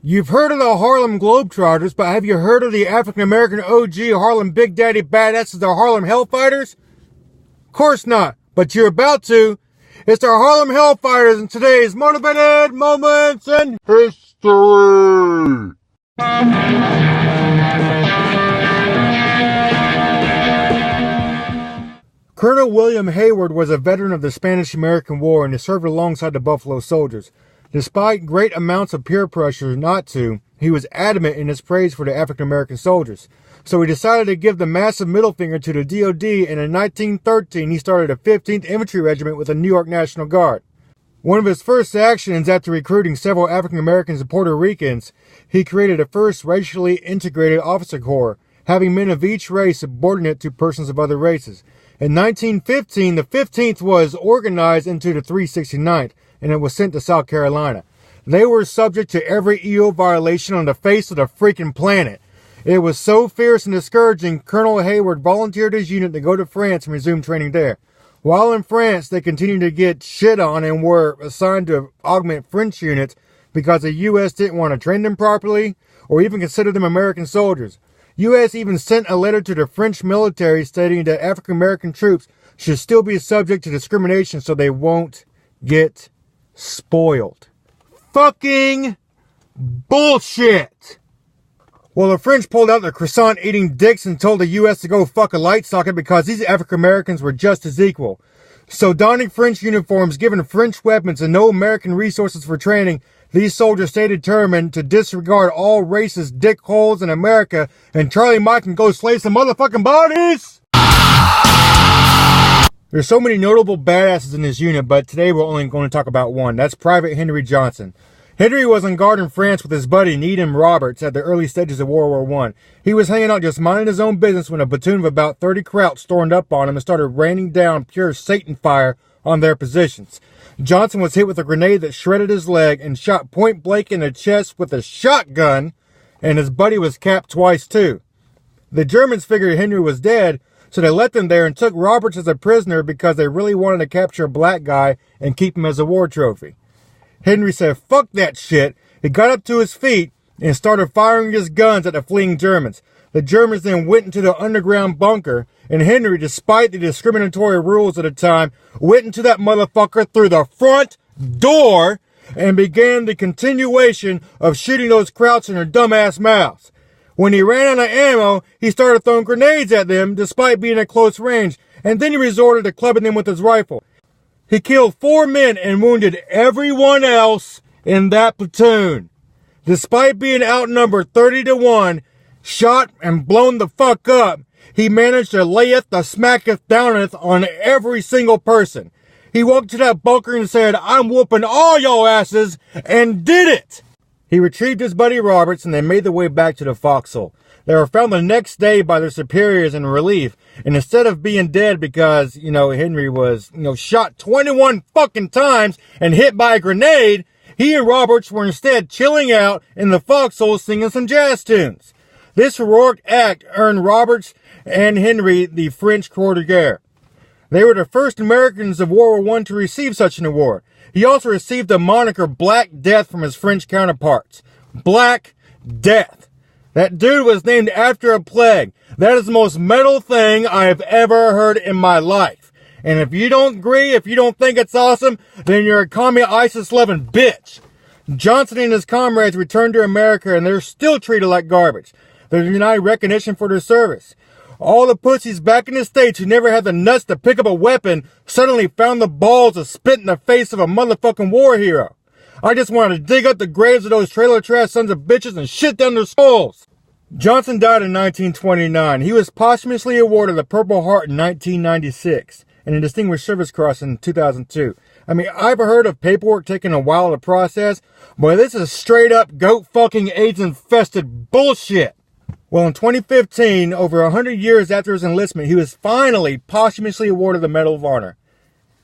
You've heard of the Harlem Globetrotters, but have you heard of the African-American OG Harlem Big Daddy Badasses, the Harlem Hellfighters? Of course not, but you're about to. It's the Harlem Hellfighters in today's Motivated Moments in History. Colonel William Hayward was a veteran of the Spanish-American War and he served alongside the Buffalo Soldiers. Despite great amounts of peer pressure not to, he was adamant in his praise for the African-American soldiers. So he decided to give the massive middle finger to the DoD, and in 1913 he started a 15th Infantry Regiment with the New York National Guard. One of his first actions after recruiting several African Americans and Puerto Ricans, he created a first racially integrated officer corps, having men of each race subordinate to persons of other races. In 1915, the 15th was organized into the 369th, and it was sent to South Carolina. They were subject to every EO violation on the face of the freaking planet. It was so fierce and discouraging, Colonel Hayward volunteered his unit to go to France and resume training there. While in France, they continued to get shit on and were assigned to augment French units because the U.S. didn't want to train them properly or even consider them American soldiers. U.S. even sent a letter to the French military stating that African American troops should still be subject to discrimination so they won't get spoiled. Fucking bullshit! Well, the French pulled out their croissant-eating dicks and told the U.S. to go fuck a light socket because these African Americans were just as equal. So donning French uniforms, given French weapons, and no American resources for training, these soldiers stayed determined to disregard all racist dickholes in America, and Charlie Mike can go slay some motherfucking bodies! There's so many notable badasses in this unit, but today we're only going to talk about one. That's Private Henry Johnson. Henry was on guard in France with his buddy Needham Roberts at the early stages of World War I. He was hanging out just minding his own business when a platoon of about 30 Krauts stormed up on him and started raining down pure Satan fire on their positions. Johnson was hit with a grenade that shredded his leg and shot point blank in the chest with a shotgun, and his buddy was capped twice too. The Germans figured Henry was dead, so they left him there and took Roberts as a prisoner because they really wanted to capture a black guy and keep him as a war trophy. Henry said, "Fuck that shit." He got up to his feet and started firing his guns at the fleeing Germans. The Germans then went into the underground bunker, and Henry, despite the discriminatory rules at the time, went into that motherfucker through the front door and began the continuation of shooting those Krauts in their dumbass mouths. When he ran out of ammo, he started throwing grenades at them despite being at close range, and then he resorted to clubbing them with his rifle. He killed 4 men and wounded everyone else in that platoon. Despite being outnumbered 30-1, shot and blown the fuck up, he managed to layeth the smacketh downeth on every single person. He walked to that bunker and said, "I'm whooping all y'all asses," and did it! He retrieved his buddy Roberts and they made their way back to the foxhole. They were found the next day by their superiors in relief, and instead of being dead because, Henry was, shot 21 fucking times and hit by a grenade, he and Roberts were instead chilling out in the foxhole singing some jazz tunes. This heroic act earned Roberts and Henry the French Croix de Guerre. They were the first Americans of World War I to receive such an award. He also received the moniker Black Death from his French counterparts. Black Death. That dude was named after a plague. That is the most metal thing I have ever heard in my life. And if you don't agree, if you don't think it's awesome, then you're a commie ISIS-loving bitch. Johnson and his comrades returned to America and they're still treated like garbage. They're denied recognition for their service. All the pussies back in the States who never had the nuts to pick up a weapon suddenly found the balls to spit in the face of a motherfucking war hero. I just wanted to dig up the graves of those trailer trash sons of bitches and shit down their skulls. Johnson died in 1929. He was posthumously awarded the Purple Heart in 1996 and a Distinguished Service Cross in 2002. I've heard of paperwork taking a while to process, but this is straight up goat fucking AIDS infested bullshit. Well, in 2015, over 100 years after his enlistment, he was finally posthumously awarded the Medal of Honor.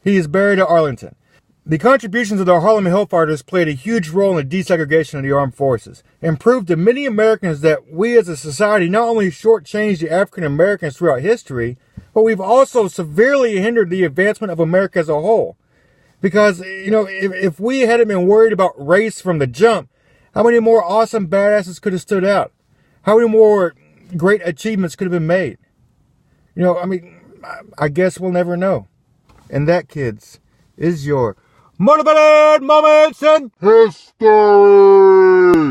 He is buried at Arlington. The contributions of the Harlem Hellfighters played a huge role in the desegregation of the armed forces and proved to many Americans that we as a society not only shortchanged the African Americans throughout history, but we've also severely hindered the advancement of America as a whole. Because, if we hadn't been worried about race from the jump, How many more awesome badasses could have stood out? How many more great achievements could have been made? You know, I mean, I guess we'll never know. And that, kids, is your motivated moments in history.